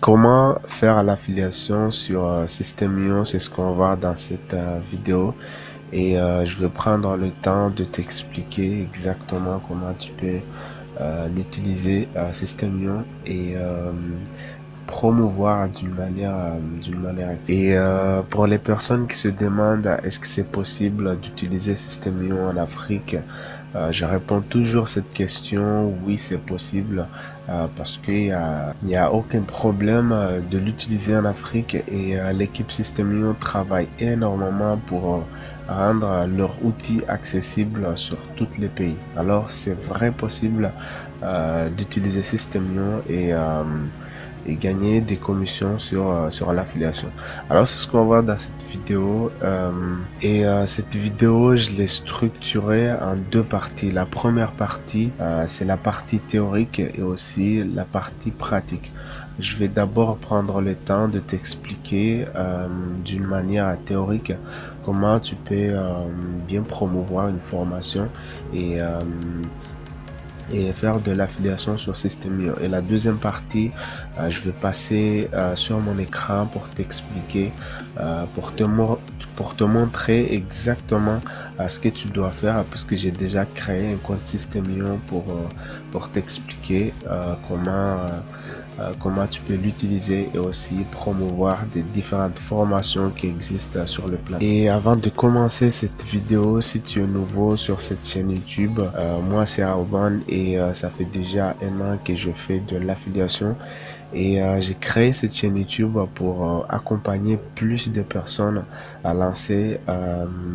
Comment faire l'affiliation sur System.io, c'est ce qu'on va voir dans cette vidéo et je vais prendre le temps de t'expliquer exactement comment tu peux l'utiliser System.io et promouvoir d'une manière et pour les personnes qui se demandent est-ce que c'est possible d'utiliser System.io en Afrique, je réponds toujours cette question: oui, c'est possible, parce qu'il y a aucun problème de l'utiliser en Afrique et l'équipe System.io travaille énormément pour rendre leur outil accessible sur tous les pays. Alors c'est vrai possible d'utiliser System.io et gagner des commissions sur l'affiliation. Alors c'est ce qu'on va voir dans cette vidéo cette vidéo je l'ai structurée en deux parties. La première partie c'est la partie théorique et aussi la partie pratique. Je vais d'abord prendre le temps de t'expliquer d'une manière théorique comment tu peux bien promouvoir une formation et faire de l'affiliation sur System.io. Et la deuxième partie, je vais passer sur mon écran pour t'expliquer, pour te montrer exactement ce que tu dois faire, puisque j'ai déjà créé un compte System.io pour t'expliquer comment tu peux l'utiliser et aussi promouvoir des différentes formations qui existent sur le plan. Et avant de commencer cette vidéo, si tu es nouveau sur cette chaîne YouTube, moi c'est Arban et ça fait déjà un an que je fais de l'affiliation et j'ai créé cette chaîne YouTube pour accompagner plus de personnes à lancer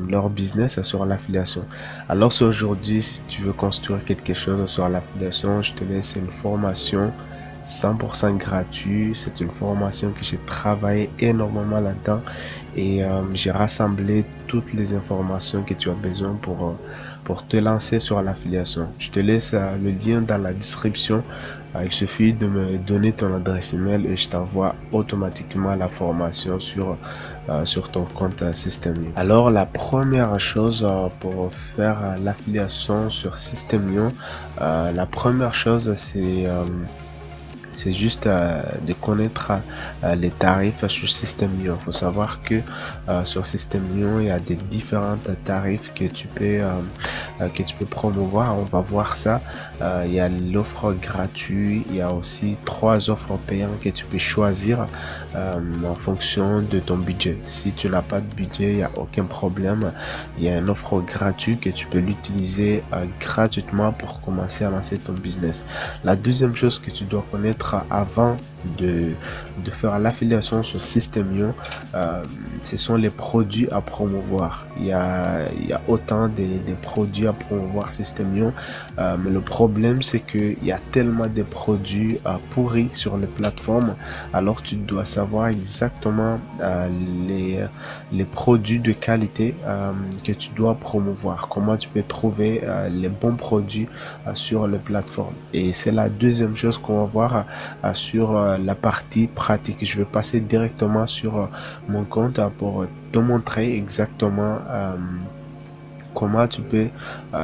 leur business sur l'affiliation. Alors si aujourd'hui, si tu veux construire quelque chose sur l'affiliation, je te laisse une formation 100% gratuit. C'est une formation que j'ai travaillé énormément là-dedans et j'ai rassemblé toutes les informations que tu as besoin pour te lancer sur l'affiliation. Je te laisse le lien dans la description. Il suffit de me donner ton adresse email et je t'envoie automatiquement la formation sur ton compte System.io. Alors la première chose pour faire l'affiliation sur System.io, la première chose c'est juste de connaître les tarifs sur System.io. Il faut savoir que sur System.io, il y a des différents tarifs que tu peux promouvoir. On va voir ça. Il y a l'offre gratuite, il y a aussi 3 offres payantes que tu peux choisir en fonction de ton budget. Si tu n'as pas de budget, il n'y a aucun problème. Il y a une offre gratuite que tu peux l'utiliser gratuitement pour commencer à lancer ton business. La deuxième chose que tu dois connaître avant de faire l'affiliation sur System.io, ce sont les produits à promouvoir. Il y a autant des produits à promouvoir System.io, mais le problème c'est qu'il y a tellement de produits pourris sur les plateformes. Alors tu dois savoir exactement les produits de qualité que tu dois promouvoir, comment tu peux trouver les bons produits sur les plateformes. Et c'est la deuxième chose qu'on va voir sur la partie pratique. Je vais passer directement sur mon compte pour te montrer exactement comment tu peux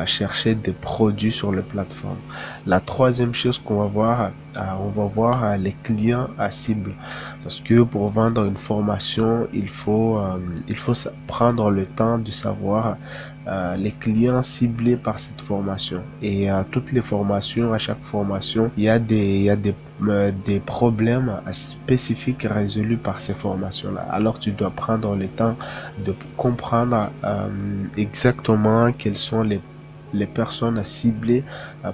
chercher des produits sur les plateformes. La troisième chose qu'on va voir, on va voir les clients à cible. Parce que pour vendre une formation, il faut prendre le temps de savoir les clients ciblés par cette formation. Et toutes les formations, à chaque formation, il y a des problèmes spécifiques résolus par ces formations-là. Alors tu dois prendre le temps de comprendre exactement quelles sont les personnes à cibler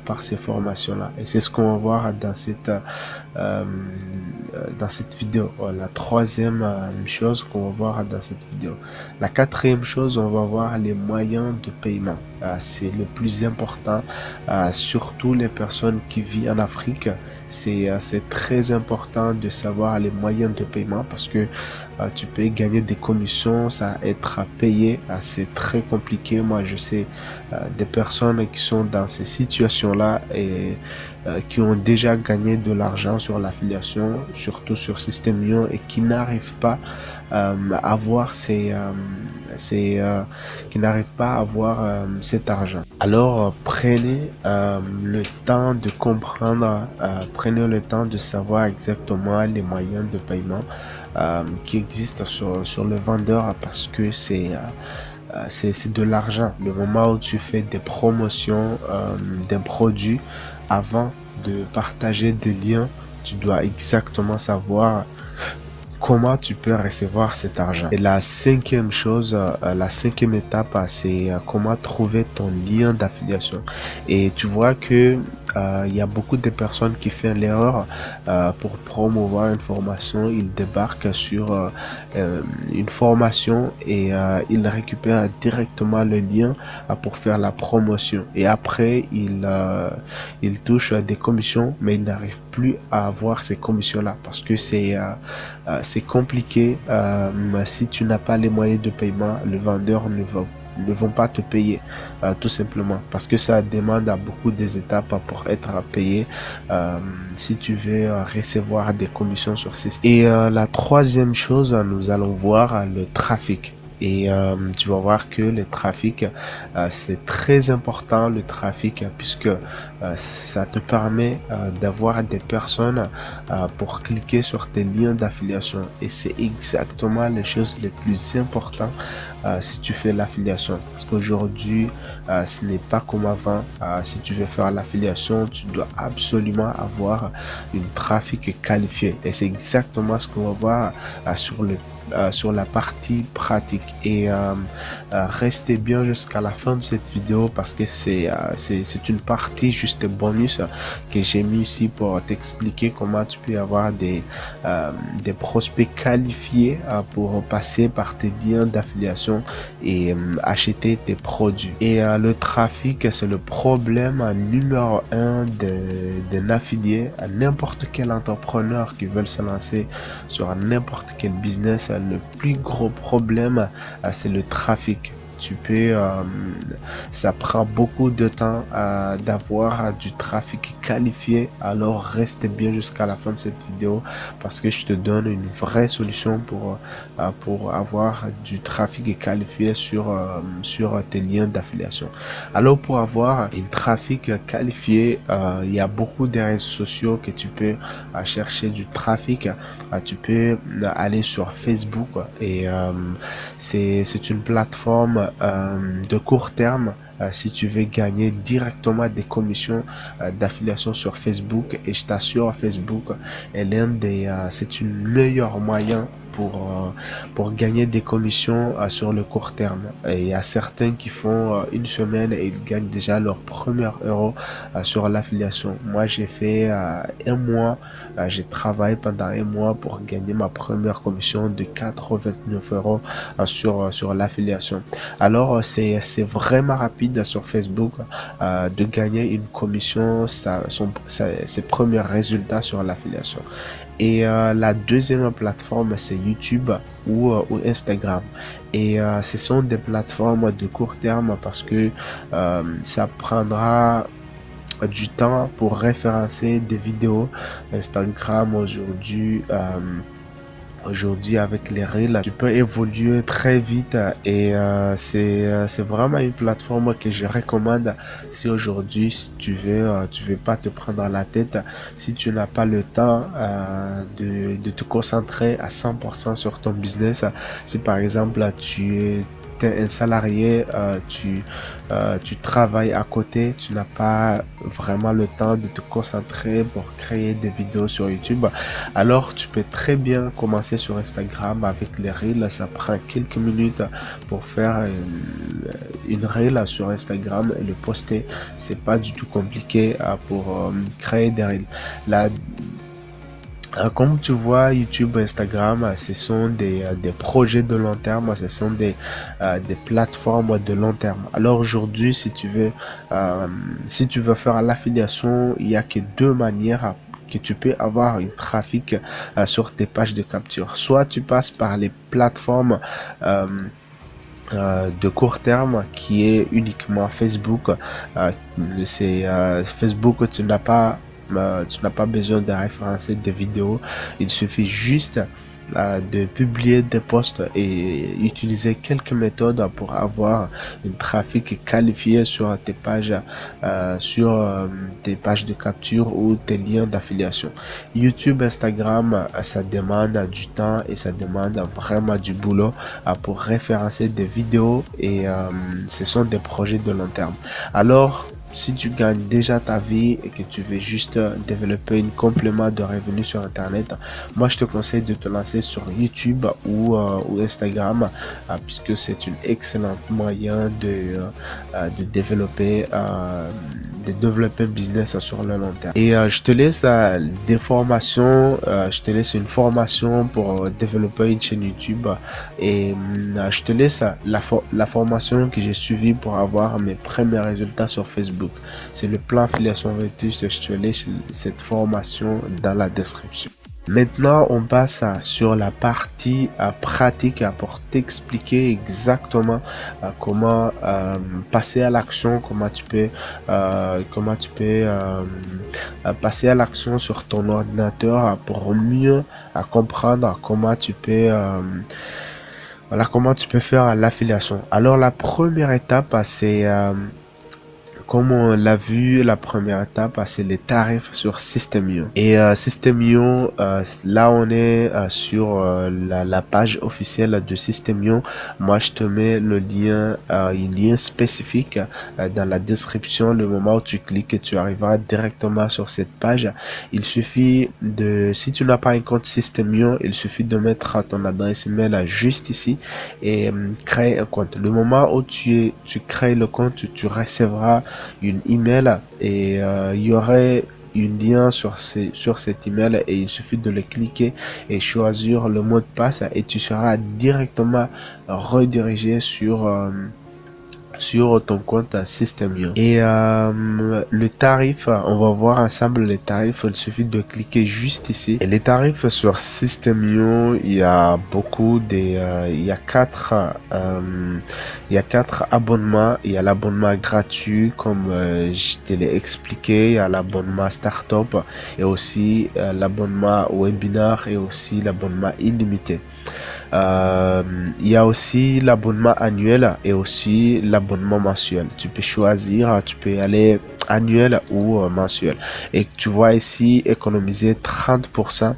par ces formations-là. Et c'est ce qu'on va voir dans cette vidéo. La troisième chose qu'on va voir dans cette vidéo. La quatrième chose, on va voir les moyens de paiement. C'est le plus important, surtout les personnes qui vivent en Afrique. C'est très important de savoir les moyens de paiement parce que tu peux gagner des commissions, ça être payé, c'est très compliqué. Moi, je sais des personnes qui sont dans ces situations-là et qui ont déjà gagné de l'argent sur l'affiliation, surtout sur Systemion, et qui n'arrivent pas à avoir qui n'arrivent pas à avoir cet argent. Alors prenez le temps de comprendre, prenez le temps de savoir exactement les moyens de paiement qui existent sur le vendeur, parce que c'est de l'argent. Le moment où tu fais des promotions d'un produit, avant de partager des liens, tu dois exactement savoir comment tu peux recevoir cet argent. Et la cinquième chose, la cinquième étape, c'est comment trouver ton lien d'affiliation. Et tu vois que il y a beaucoup de personnes qui font l'erreur pour promouvoir une formation. Ils débarquent sur une formation et ils récupèrent directement le lien pour faire la promotion. Et après, ils touchent des commissions, mais ils n'arrivent plus à avoir ces commissions-là parce que c'est compliqué. Si tu n'as pas les moyens de paiement, le vendeur ne vont pas te payer tout simplement parce que ça demande à beaucoup des étapes pour être payé si tu veux recevoir des commissions sur ces sites. Et la troisième chose, nous allons voir le trafic. Et tu vas voir que le trafic, c'est très important, le trafic, puisque ça te permet d'avoir des personnes pour cliquer sur tes liens d'affiliation. Et c'est exactement les choses les plus importantes si tu fais l'affiliation. Parce qu'aujourd'hui, ce n'est pas comme avant. Si tu veux faire l'affiliation, tu dois absolument avoir une trafic qualifié. Et c'est exactement ce qu'on va voir sur la partie pratique. Et restez bien jusqu'à la fin de cette vidéo parce que c'est une partie juste bonus que j'ai mis ici pour t'expliquer comment tu peux avoir des prospects qualifiés pour passer par tes liens d'affiliation et acheter tes produits. Et le trafic, c'est le problème numéro 1 d'un affilié, à n'importe quel entrepreneur qui veut se lancer sur n'importe quel business. Le plus gros problème, c'est le trafic. Ça prend beaucoup de temps d'avoir du trafic qualifié. Alors reste bien jusqu'à la fin de cette vidéo parce que je te donne une vraie solution pour avoir du trafic qualifié sur tes liens d'affiliation. Alors pour avoir un trafic qualifié, il y a beaucoup de réseaux sociaux que tu peux chercher du trafic. Tu peux aller sur Facebook et c'est une plateforme de court terme si tu veux gagner directement des commissions d'affiliation sur Facebook. Et je t'assure, Facebook c'est une meilleure moyen pour gagner des commissions sur le court terme. Et il y a certains qui font une semaine et ils gagnent déjà leur premier euro sur l'affiliation. Moi, j'ai fait un mois, j'ai travaillé pendant un mois pour gagner ma première commission de 89 euros sur l'affiliation. Alors, c'est vraiment rapide sur Facebook de gagner une commission, ses premiers résultats sur l'affiliation. Et la deuxième plateforme, c'est YouTube ou Instagram. Et ce sont des plateformes de court terme parce que ça prendra du temps pour référencer des vidéos. Instagram aujourd'hui avec les Reels, tu peux évoluer très vite et c'est vraiment une plateforme que je recommande si aujourd'hui si tu veux pas te prendre la tête, si tu n'as pas le temps de te concentrer à 100% sur ton business. Si par exemple tu es un salarié, tu travailles à côté, tu n'as pas vraiment le temps de te concentrer pour créer des vidéos sur YouTube, alors tu peux très bien commencer sur Instagram avec les Reels. Ça prend quelques minutes pour faire une Reel sur Instagram et le poster. C'est pas du tout compliqué pour créer des Reels. Comme tu vois, YouTube, Instagram, ce sont des projets de long terme, ce sont des plateformes de long terme. Alors aujourd'hui, si tu veux faire l'affiliation, il n'y a que deux manières que tu peux avoir un trafic sur tes pages de capture. Soit tu passes par les plateformes de court terme qui est uniquement Facebook. Facebook, tu n'as pas besoin de référencer des vidéos. Il suffit juste de publier des posts et utiliser quelques méthodes pour avoir un trafic qualifié sur tes pages de capture ou tes liens d'affiliation. YouTube, Instagram, ça demande du temps et ça demande vraiment du boulot pour référencer des vidéos et ce sont des projets de long terme. Alors, si tu gagnes déjà ta vie et que tu veux juste développer un complément de revenus sur Internet, moi je te conseille de te lancer sur YouTube ou Instagram puisque c'est un excellent moyen de développer un business sur le long terme. Et je te laisse des formations, je te laisse une formation pour développer une chaîne YouTube et je te laisse la formation que j'ai suivie pour avoir mes premiers résultats sur Facebook. C'est le plan affiliation Vétuste. Je te laisse cette formation dans la description. Maintenant, on passe sur la partie pratique pour t'expliquer exactement comment passer à l'action, comment tu peux passer à l'action sur ton ordinateur pour mieux comprendre comment tu peux faire l'affiliation. Alors la première étape, c'est comme on l'a vu, la première étape, c'est les tarifs sur System.io. Et System.io, là on est sur la page officielle de System.io. Moi je te mets le lien, un lien spécifique dans la description. Le moment où tu cliques, tu arriveras directement sur cette page. Il suffit si tu n'as pas un compte System.io, il suffit de mettre ton adresse email juste ici et créer un compte. Le moment où tu crées le compte, tu recevras une email et il y aurait un lien sur cet email et il suffit de le cliquer et choisir le mot de passe et tu seras directement redirigé sur ton compte System.io. Et le tarif, on va voir ensemble les tarifs. Il suffit de cliquer juste ici. Et les tarifs sur System.io, il y a il y a quatre abonnements. Il y a l'abonnement gratuit comme je te l'ai expliqué. Il y a l'abonnement startup et aussi l'abonnement webinar et aussi l'abonnement illimité. Il y a aussi l'abonnement annuel et aussi l'abonnement mensuel. Tu peux choisir, tu peux aller annuel ou mensuel. Et tu vois ici économiser 30%.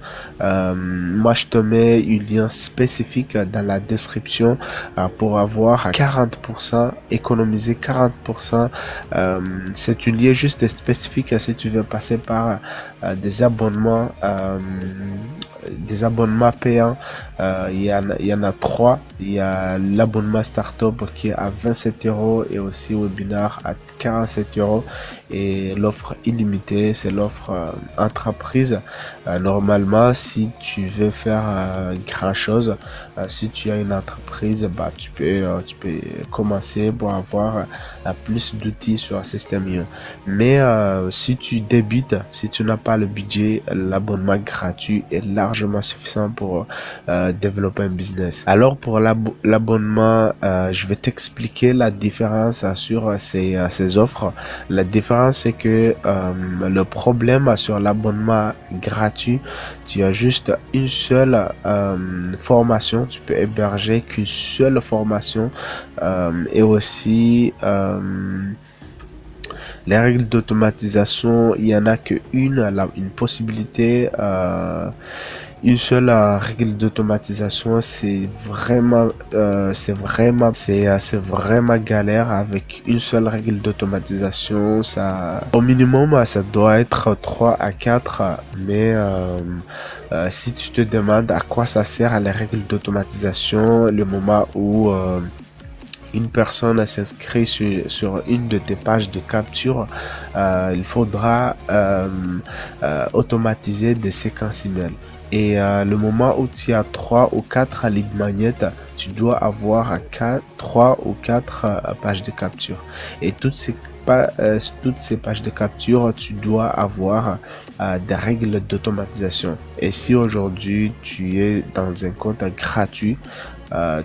Moi je te mets un lien spécifique dans la description pour avoir 40%, économiser 40%. C'est un lien juste spécifique si tu veux passer par des abonnements payants. Il y en a trois. Il y a l'abonnement startup qui est à 27 € et aussi webinar à 47 € et l'offre illimitée c'est l'offre entreprise. Normalement si tu veux faire grand chose, si tu as une entreprise, tu peux commencer pour avoir plus d'outils sur System.io. Mais si tu débutes, si tu n'as pas le budget, l'abonnement gratuit est largement suffisant pour développer un business. Alors pour l'abonnement, je vais t'expliquer la différence sur ces offres. La différence c'est que le problème sur l'abonnement gratuit, tu as juste une seule formation, tu peux héberger qu'une seule formation et aussi les règles d'automatisation, il y en a une possibilité, une seule règle d'automatisation. C'est vraiment galère avec une seule règle d'automatisation. Ça au minimum ça doit être 3 à 4, mais si tu te demandes à quoi ça sert les règles d'automatisation, le moment où une personne s'inscrit sur une de tes pages de capture, il faudra automatiser des séquences email. Et le moment où tu as 3 ou 4 lead magnets, tu dois avoir 3 ou 4 pages de capture. Et toutes ces pages de capture, tu dois avoir des règles d'automatisation. Et si aujourd'hui tu es dans un compte gratuit,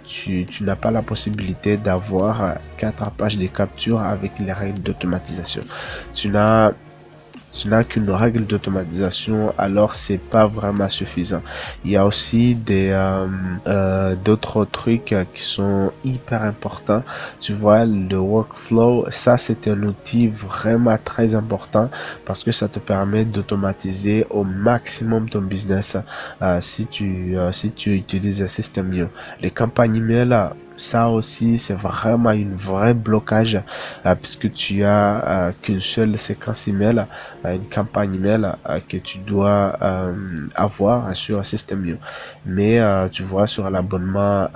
tu n'as pas la possibilité d'avoir 4 pages de capture avec les règles d'automatisation. Tu n'as qu'une règle d'automatisation, alors c'est pas vraiment suffisant. Il y a aussi d'autres trucs qui sont hyper importants. Tu vois, le workflow, ça c'est un outil vraiment très important parce que ça te permet d'automatiser au maximum ton business si tu utilises System.io. Les campagnes email, ça aussi, c'est vraiment un vrai blocage puisque tu as qu'une seule séquence email, une campagne email que tu dois avoir sur System.io. Mais tu vois, sur l'abonnement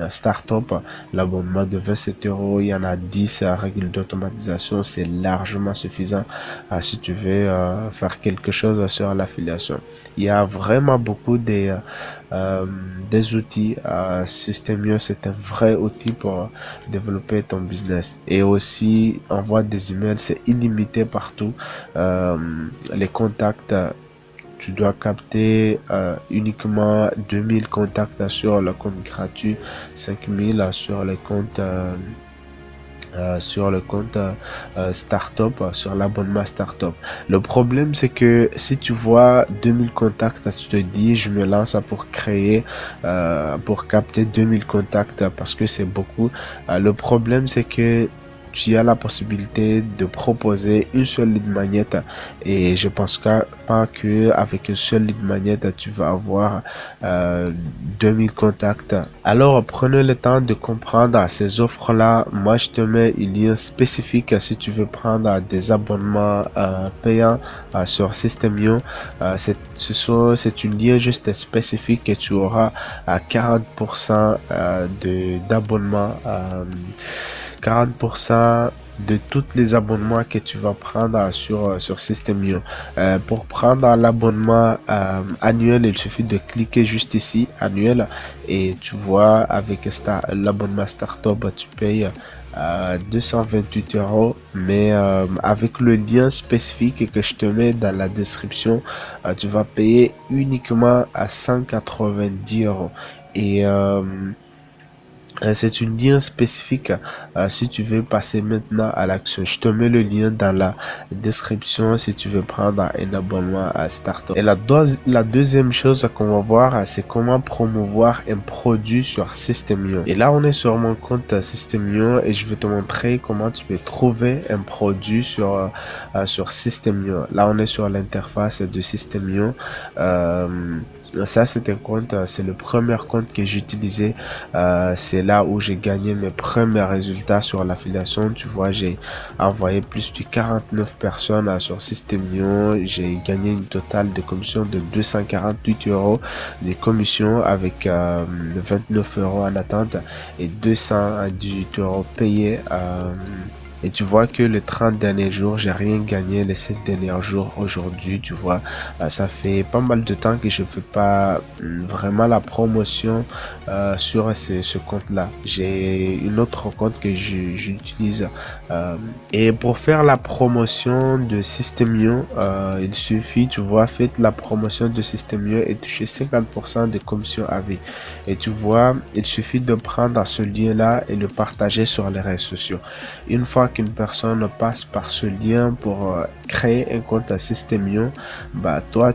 Startup, l'abonnement de 27 euros, il y en a 10 règles d'automatisation. C'est largement suffisant si tu veux faire quelque chose sur l'affiliation. Il y a vraiment beaucoup des outils. System.io, c'est un vrai outil pour développer ton business. Et aussi, envoie des emails, c'est illimité partout. Les contacts, tu dois capter uniquement 2000 contacts sur le compte gratuit, 5000 sur le compte startup, sur l'abonnement startup. Le problème, c'est que si tu vois 2000 contacts, tu te dis, je me lance pour capter 2000 contacts parce que c'est beaucoup. Le problème, c'est que tu as la possibilité de proposer une seule lead magnet et je pense pas que avec une seule lead magnet tu vas avoir 2000 contacts. Alors prenez le temps de comprendre ces offres là. Moi je te mets un lien spécifique si tu veux prendre des abonnements payants sur System.io. C'est une lien juste spécifique que tu auras à 40% d'abonnement, 40% de tous les abonnements que tu vas prendre sur System.io. Pour prendre l'abonnement annuel, il suffit de cliquer juste ici, annuel, et tu vois avec l'abonnement Startup, tu payes 228 euros, mais avec le lien spécifique que je te mets dans la description, tu vas payer uniquement à 190 euros. Et c'est une lien spécifique si tu veux passer maintenant à l'action. Je te mets le lien dans la description si tu veux prendre un abonnement à Startup. Et la deuxième chose qu'on va voir, c'est comment promouvoir un produit sur System.io. Et là, on est sur mon compte System.io et je vais te montrer comment tu peux trouver un produit sur System.io. Là, on est sur l'interface de System.io. Ça, c'est un compte, c'est le premier compte que j'utilisais. C'est là où j'ai gagné mes premiers résultats sur l'affiliation. Tu vois, j'ai envoyé plus de 49 personnes sur System.io. J'ai gagné une totale de commission de 248 euros de commission avec 29 euros en attente et 218 euros payés. Et tu vois que les 30 derniers jours, j'ai rien gagné les 7 derniers jours aujourd'hui, tu vois. Ça fait pas mal de temps que je fais pas vraiment la promotion sur ce compte-là. J'ai une autre compte que j'utilise. Et pour faire la promotion de System.io, il suffit, tu vois, faites la promotion de System.io et toucher 50% de commission à vie. Et tu vois, il suffit de prendre ce lien-là et le partager sur les réseaux sociaux. Une fois qu'une personne passe par ce lien pour créer un compte à System.io, bah toi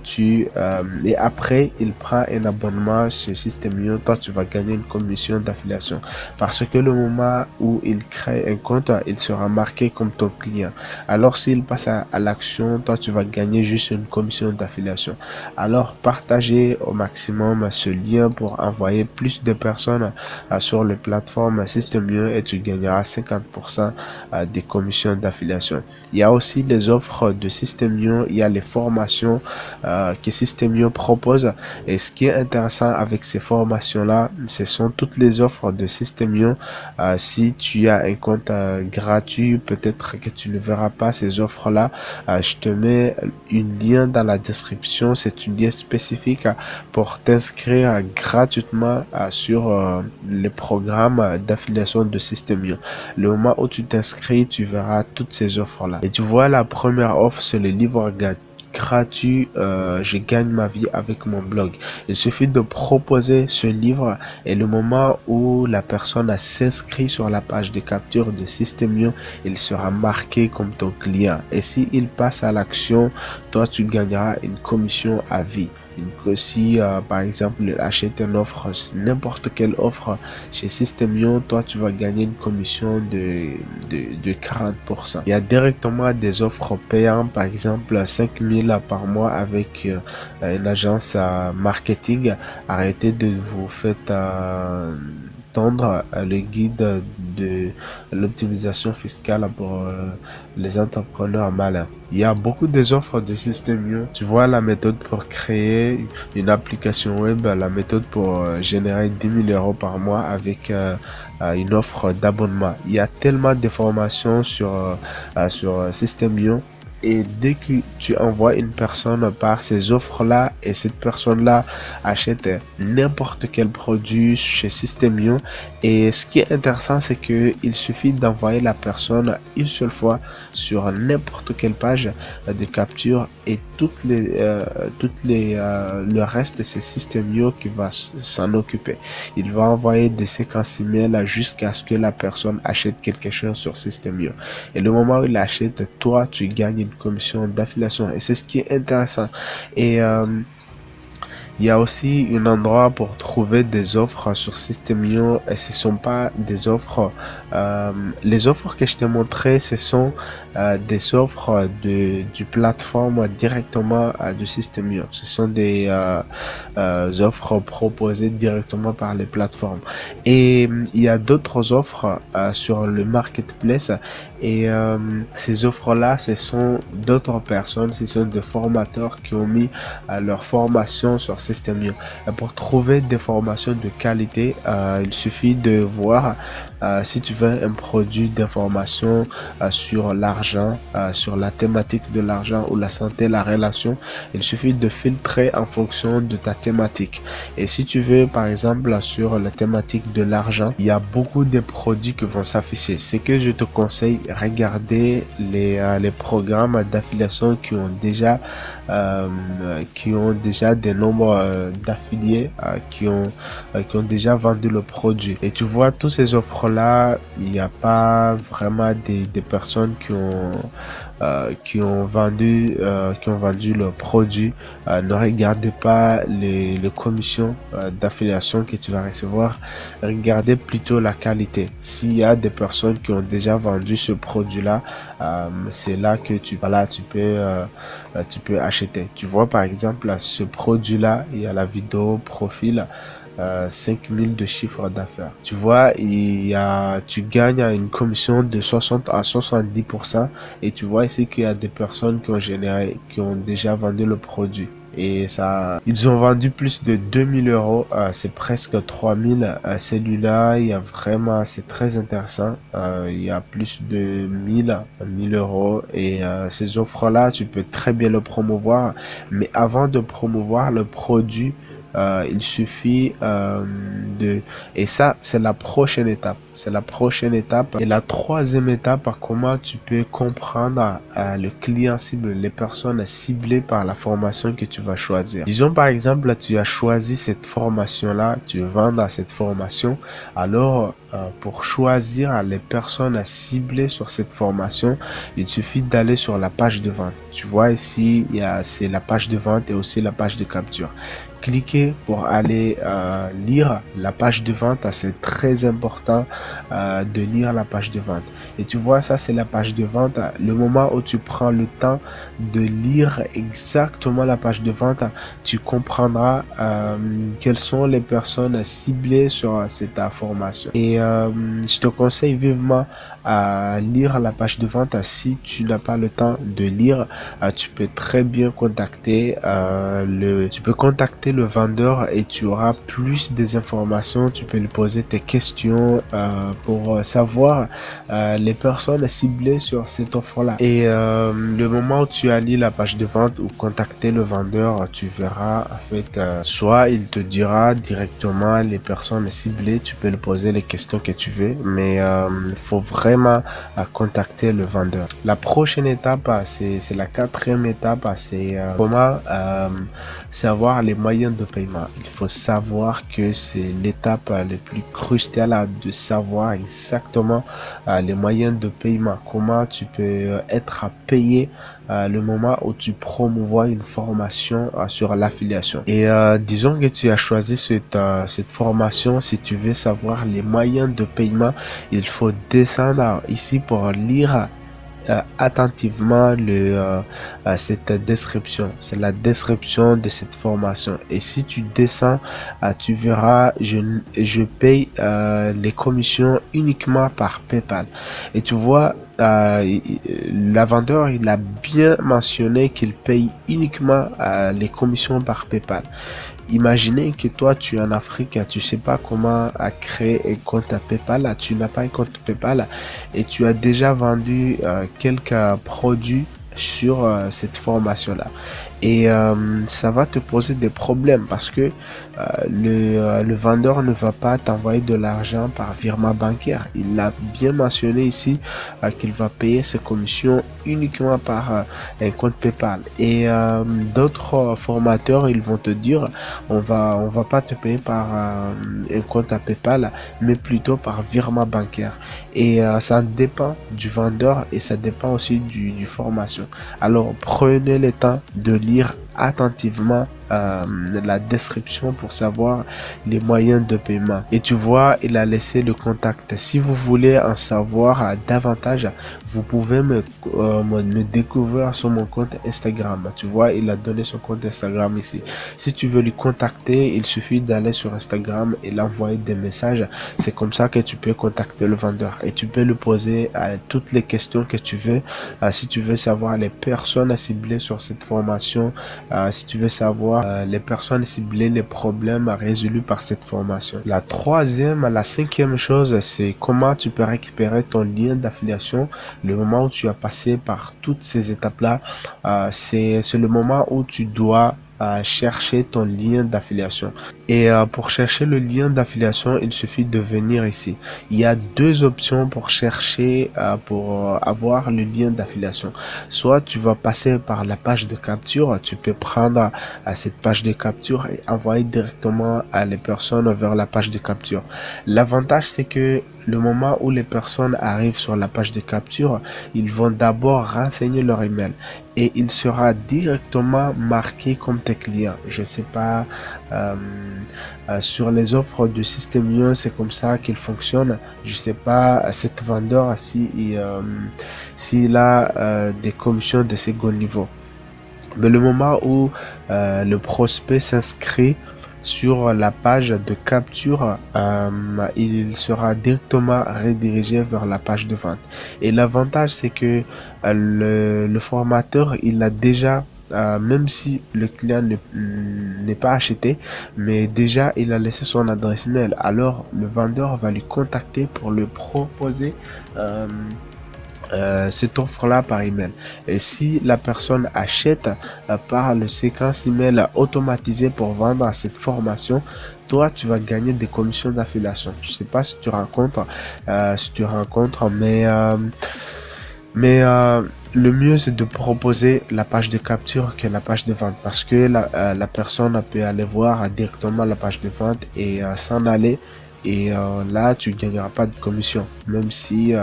et après il prend un abonnement sur System.io, toi tu vas gagner une commission d'affiliation parce que le moment où il crée un compte, il sera marqué comme ton client. Alors s'il passe à l'action, toi tu vas gagner juste une commission d'affiliation. Alors partagez au maximum ce lien pour envoyer plus de personnes sur les plateformes System.io et tu gagneras 50% des commissions d'affiliation. Il y a aussi les offres de System.io, il y a les formations que System.io propose. Et ce qui est intéressant avec ces formations-là, ce sont toutes les offres de System.io. Si tu as un compte gratuit, peut-être que tu ne verras pas ces offres-là. Je te mets un lien dans la description. C'est une lien spécifique pour t'inscrire gratuitement sur les programmes d'affiliation de System.io. Le moment où tu t'inscris, tu verras toutes ces offres-là. Et tu vois, la première offre, c'est le livre gratuit, je gagne ma vie avec mon blog. Il suffit de proposer ce livre et le moment où la personne s'inscrit sur la page de capture de System.io, il sera marqué comme ton client. Et s'il passe à l'action, toi tu gagneras une commission à vie. Si par exemple il achète une offre, n'importe quelle offre chez System.io, toi tu vas gagner une commission de 40%. Il y a directement des offres payantes, par exemple 5 000 par mois avec une agence marketing. Arrêtez de vous faire tendre le guide de l'optimisation fiscale pour les entrepreneurs malins. Il y a beaucoup des offres de System.io. Tu vois la méthode pour créer une application web, la méthode pour générer 10 000 € par mois avec une offre d'abonnement. Il y a tellement de formations sur System.io. Et dès que tu envoies une personne par ces offres-là et cette personne-là achète n'importe quel produit chez System.io, et ce qui est intéressant, c'est que il suffit d'envoyer la personne une seule fois sur n'importe quelle page de capture et le reste, c'est System.io qui va s'en occuper. Il va envoyer des séquences email jusqu'à ce que la personne achète quelque chose sur System.io. Et le moment où il achète, toi, tu gagnes une commission d'affiliation. Et c'est ce qui est intéressant. Et il y a aussi un endroit pour trouver des offres sur System.io et ce ne sont pas des offres. Les offres que je t'ai montrées, ce sont des offres du plateforme directement de System.io. Ce sont des offres proposées directement par les plateformes. Et il y a d'autres offres sur le marketplace. Et ces offres-là, ce sont d'autres personnes, ce sont des formateurs qui ont mis leur formation sur System.io. Pour trouver des formations de qualité, il suffit de voir si tu veux un produit d'information sur l'argent, sur la thématique de l'argent ou la santé, la relation, il suffit de filtrer en fonction de ta thématique. Et si tu veux, par exemple, sur la thématique de l'argent, il y a beaucoup de produits qui vont s'afficher. Ce que je te conseille, regarder les programmes d'affiliation qui ont déjà des nombres d'affiliés qui ont déjà vendu le produit. Et tu vois, tous ces offres là, il n'y a pas vraiment des personnes qui ont vendu le produit. Ne regardez pas les commissions d'affiliation que tu vas recevoir. Regardez plutôt la qualité. S'il y a des personnes qui ont déjà vendu ce produit là, c'est là que tu peux acheter. Tu vois, par exemple, ce produit là, il y a la vidéo profil 5000 de chiffre d'affaires. Tu vois, tu gagnes une commission de 60 à 70%. Et tu vois ici qu'il y a des personnes qui ont déjà vendu le produit. Et ça, ils ont vendu plus de 2000 €. C'est presque 3000. Celui-là, il y a vraiment, c'est très intéressant. Il y a plus de 1000 €. Et ces offres-là, tu peux très bien le promouvoir. Mais avant de promouvoir le produit, il suffit et ça, c'est la prochaine étape. C'est la prochaine étape. Et la troisième étape, comment tu peux comprendre le client cible, les personnes ciblées par la formation que tu vas choisir. Disons par exemple, tu as choisi cette formation-là, tu veux vendre cette formation. Alors, pour choisir les personnes ciblées sur cette formation, il suffit d'aller sur la page de vente. Tu vois ici, c'est la page de vente et aussi la page de capture. Cliquez pour aller lire la page de vente. C'est très important de lire la page de vente. Et tu vois, ça c'est la page de vente. Le moment où tu prends le temps de lire exactement la page de vente, tu comprendras quelles sont les personnes ciblées sur cette information. Et je te conseille vivement à lire la page de vente. Si tu n'as pas le temps de lire, tu peux très bien contacter le vendeur et tu auras plus des informations. Tu peux lui poser tes questions pour savoir les personnes ciblées sur cette offre-là. Et le moment où tu allies la page de vente ou contacter le vendeur, tu verras en fait soit il te dira directement les personnes ciblées, tu peux lui poser les questions que tu veux, mais il faut vraiment contacter le vendeur. La prochaine étape, c'est la quatrième étape, c'est comment savoir les moyens de paiement. Il faut savoir que c'est l'étape la plus cruciale de savoir exactement les moyens de paiement, comment tu peux être payé le moment où tu promouvois une formation sur l'affiliation. Et disons que tu as choisi cette formation, si tu veux savoir les moyens de paiement, il faut descendre ici pour lire attentivement cette description. C'est la description de cette formation. Et si tu descends, tu verras, je paye les commissions uniquement par PayPal. Et tu vois, la vendeur, il a bien mentionné qu'il paye uniquement les commissions par PayPal. Imaginez que toi, tu es en Afrique, tu sais pas comment créer un compte à PayPal, tu n'as pas un compte PayPal et tu as déjà vendu quelques produits sur cette formation-là. Et ça va te poser des problèmes parce que le vendeur ne va pas t'envoyer de l'argent par virement bancaire. Il a bien mentionné ici qu'il va payer ses commissions uniquement par un compte PayPal. Et d'autres formateurs, ils vont te dire on va pas te payer par un compte à PayPal, mais plutôt par virement bancaire. Et ça dépend du vendeur et ça dépend aussi du formation. Alors prenez le temps de lire attentivement la description pour savoir les moyens de paiement. Et tu vois, il a laissé le contact. Si vous voulez en savoir davantage, vous pouvez me découvrir sur mon compte Instagram. Tu vois, il a donné son compte Instagram ici. Si tu veux lui contacter, il suffit d'aller sur Instagram et l'envoyer des messages. C'est comme ça que tu peux contacter le vendeur et tu peux lui poser toutes les questions que tu veux. Si tu veux savoir les personnes ciblées sur cette formation, si tu veux savoir les personnes ciblées, les problèmes résolus par cette formation. La cinquième chose, c'est comment tu peux récupérer ton lien d'affiliation. Le moment où tu as passé par toutes ces étapes-là, c'est le moment où tu dois chercher ton lien d'affiliation. Et pour chercher le lien d'affiliation, il suffit de venir ici. Il y a deux options pour chercher, pour avoir le lien d'affiliation. Soit tu vas passer par la page de capture, tu peux prendre cette page de capture et envoyer directement les personnes vers la page de capture. L'avantage, c'est que le moment où les personnes arrivent sur la page de capture, ils vont d'abord renseigner leur email et il sera directement marqué comme tes clients. Je sais pas, sur les offres de Systemium, c'est comme ça qu'il fonctionne. Je sais pas, cet vendeur, s'il a des commissions de second niveau. Mais le moment où le prospect s'inscrit sur la page de capture, il sera directement redirigé vers la page de vente. Et l'avantage, c'est que le formateur, il a déjà, même si le client n'est pas acheté, mais déjà il a laissé son adresse mail. Alors le vendeur va lui contacter pour le proposer cette offre-là par email. Et si la personne achète par le séquence email automatisé pour vendre cette formation, toi tu vas gagner des commissions d'affiliation. Je sais pas si tu rencontres, mais le mieux c'est de proposer la page de capture que la page de vente parce que la personne peut aller voir directement la page de vente et s'en aller et là tu gagneras pas de commission, même si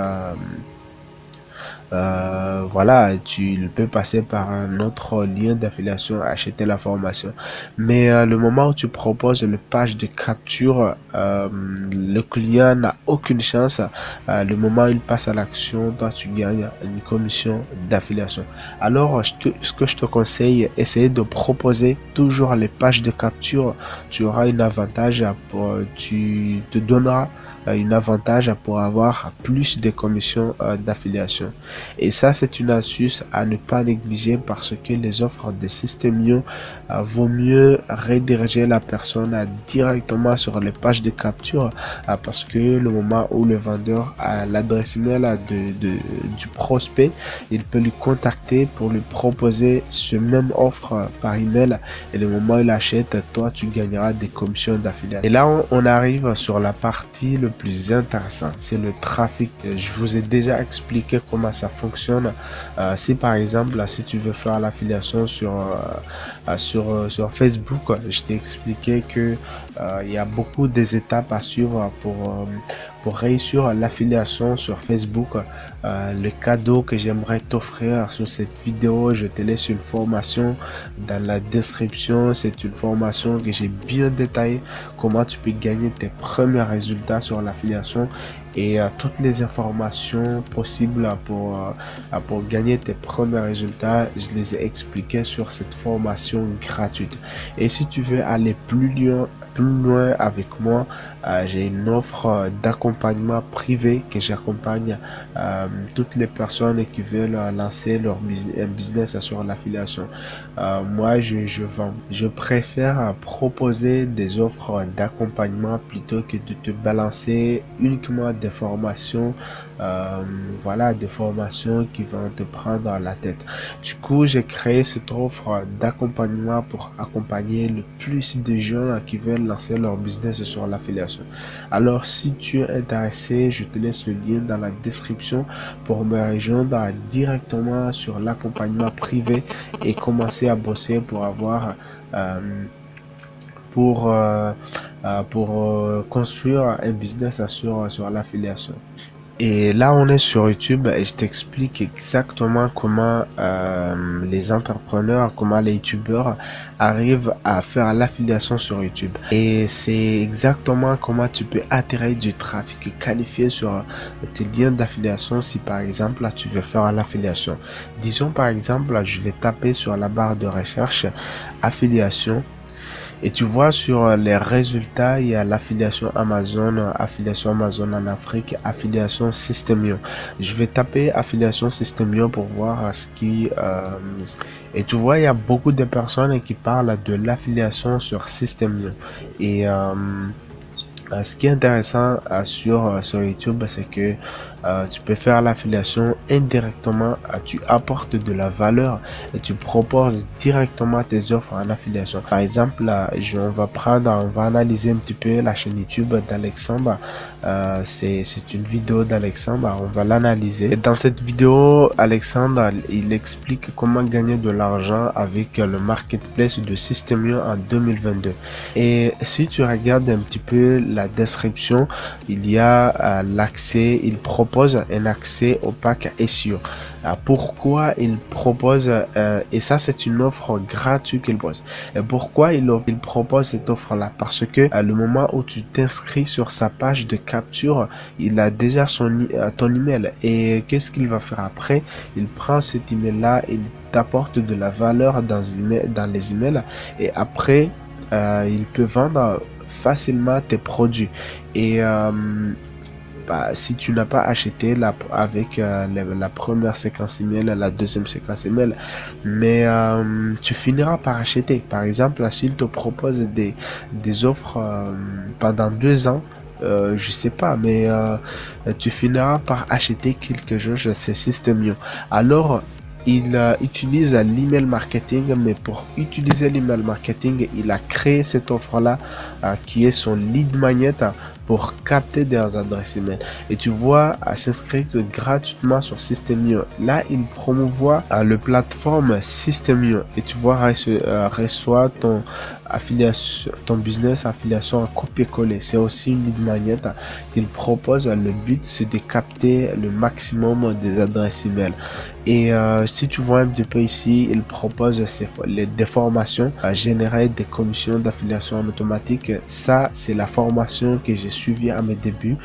voilà, tu peux passer par un autre lien d'affiliation, acheter la formation. Mais le moment où tu proposes le page de capture, le client n'a aucune chance. Le moment où il passe à l'action, toi tu gagnes une commission d'affiliation. Alors, ce que je te conseille, essayer de proposer toujours les pages de capture. Tu auras un avantage, tu te donneras un avantage pour avoir plus de commissions d'affiliation. Et ça, c'est une astuce à ne pas négliger parce que les offres de System.io vaut mieux rediriger la personne directement sur les pages de capture parce que le moment où le vendeur a l'adresse email du prospect, il peut lui contacter pour lui proposer ce même offre par email et le moment où il achète, toi tu gagneras des commissions d'affiliation. Et là on arrive sur la partie le plus intéressante, c'est le trafic. Je vous ai déjà expliqué comment ça fonctionne. Si par exemple si tu veux faire l'affiliation sur Facebook, je t'ai expliqué que il y a beaucoup des étapes à suivre pour réussir l'affiliation sur Facebook. Le cadeau que j'aimerais t'offrir sur cette vidéo, je te laisse une formation dans la description. C'est une formation que j'ai bien détaillée, comment tu peux gagner tes premiers résultats sur l'affiliation et toutes les informations possibles pour gagner tes premiers résultats, je les ai expliquées sur cette formation gratuite. Et si tu veux aller plus loin avec moi, j'ai une offre d'accompagnement privé que j'accompagne toutes les personnes qui veulent lancer leur business sur l'affiliation. Moi, je vends. Je préfère proposer des offres d'accompagnement plutôt que de te balancer uniquement des formations, voilà, des formations qui vont te prendre la tête. Du coup, j'ai créé cette offre d'accompagnement pour accompagner le plus de gens qui veulent lancer leur business sur l'affiliation. Alors, si tu es intéressé, je te laisse le lien dans la description pour me rejoindre directement sur l'accompagnement privé et commencer à bosser pour avoir construire un business sur l'affiliation. Et là, on est sur YouTube et je t'explique exactement comment les entrepreneurs, comment les YouTubeurs arrivent à faire l'affiliation sur YouTube. Et c'est exactement comment tu peux attirer du trafic qualifié sur tes liens d'affiliation si par exemple tu veux faire l'affiliation. Disons par exemple, je vais taper sur la barre de recherche affiliation. Et tu vois sur les résultats, il y a l'affiliation Amazon en Afrique, affiliation System.io. Je vais taper affiliation System.io pour voir ce qui... et tu vois, il y a beaucoup de personnes qui parlent de l'affiliation sur System.io. Et ce qui est intéressant sur YouTube, c'est que tu peux faire l'affiliation indirectement, tu apportes de la valeur et tu proposes directement tes offres en affiliation. Par exemple, on va analyser un petit peu la chaîne YouTube d'Alexandre. C'est une vidéo d'Alexandre, on va l'analyser. Dans cette vidéo, Alexandre, il explique comment gagner de l'argent avec le marketplace de System.io en 2022. Et si tu regardes un petit peu la description, il y a l'accès, il propose un accès au pack SEO. Pourquoi il propose, et ça c'est une offre gratuite qu'il propose. Et pourquoi il propose cette offre là? Parce que à le moment où tu t'inscris sur sa page de capture, il a déjà ton email. Et qu'est-ce qu'il va faire après? Il prend cet email là, il t'apporte de la valeur dans les emails et après il peut vendre facilement tes produits. Et si tu n'as pas acheté avec la première séquence email, la deuxième séquence email, mais tu finiras par acheter. Par exemple, s'il te propose des offres pendant 2 ans, je sais pas, mais tu finiras par acheter quelque chose, c'est System.io. Alors, il utilise l'email marketing, mais pour utiliser l'email marketing, il a créé cette offre-là qui est son lead magnet pour capter des adresses email. Et tu vois, à s'inscrire gratuitement sur System.io. Là, il promouvoit le plateforme System.io et tu vois, reçoit ton business affiliation en copier-coller. C'est aussi une lead magnet qu'il propose. Le but, c'est de capter le maximum des adresses email. Et si tu vois un petit peu ici, il propose des formations à générer des commissions d'affiliation en automatique. Ça, c'est la formation que j'ai suivie à mes débuts.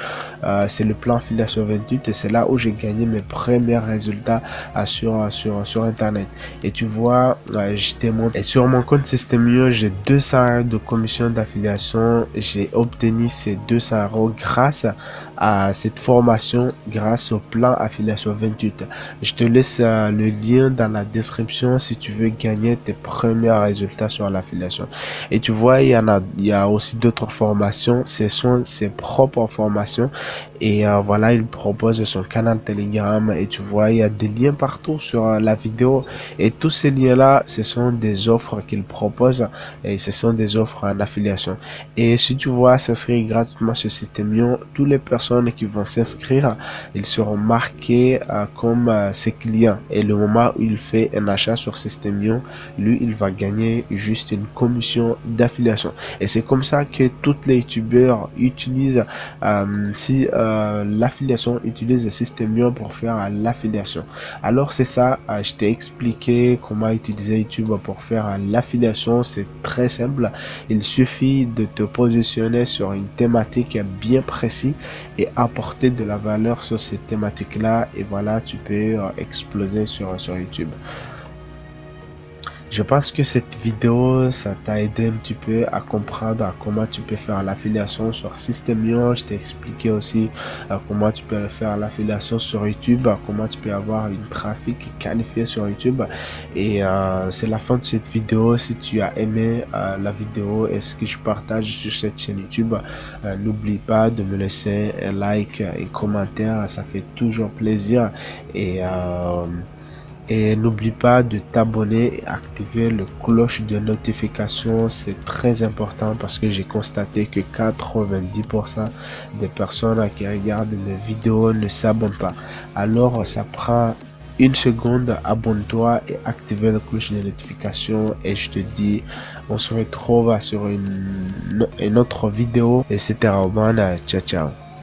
C'est le plan affiliation 28 et c'est là où j'ai gagné mes premiers résultats sur Internet. Et tu vois, je te montre. Et sur mon compte System.io, j'ai 200 € de commission d'affiliation. J'ai obtenu ces 200 € grâce à cette formation grâce au plan Affiliation 28. Je te laisse le lien dans la description si tu veux gagner tes premiers résultats sur l'affiliation. Et tu vois, il y a aussi d'autres formations. Ce sont ses propres formations. Et voilà, il propose son canal Telegram. Et tu vois, il y a des liens partout sur la vidéo. Et tous ces liens-là, ce sont des offres qu'il propose. Et ce sont des offres en affiliation. Et si tu vois s'inscrire gratuitement sur Systemion, toutes les personnes qui vont s'inscrire, ils seront marqués comme ses clients. Et le moment où il fait un achat sur Systemion, lui, il va gagner juste une commission d'affiliation. Et c'est comme ça que tous les youtubeurs utilisent, l'affiliation, utilise Systemion pour faire l'affiliation. Alors c'est ça, je t'ai expliqué comment utiliser YouTube pour faire l'affiliation. C'est très simple. Il suffit de te positionner sur une thématique bien précise et apporter de la valeur sur cette thématique là, et voilà, tu peux exploser sur YouTube. Je pense que cette vidéo, ça t'a aidé un petit peu à comprendre comment tu peux faire l'affiliation sur Systemion. Je t'ai expliqué aussi comment tu peux faire l'affiliation sur YouTube, comment tu peux avoir une trafic qualifié sur YouTube. Et c'est la fin de cette vidéo. Si tu as aimé la vidéo et ce que je partage sur cette chaîne YouTube, n'oublie pas de me laisser un like et commentaire. Ça fait toujours plaisir. Et n'oublie pas de t'abonner et activer le cloche de notification. C'est très important parce que j'ai constaté que 90% des personnes qui regardent mes vidéos ne s'abonnent pas. Alors ça prend une seconde, abonne-toi et active le cloche de notification. Et je te dis, on se retrouve sur une autre vidéo. Et c'était Roman. Ciao, ciao.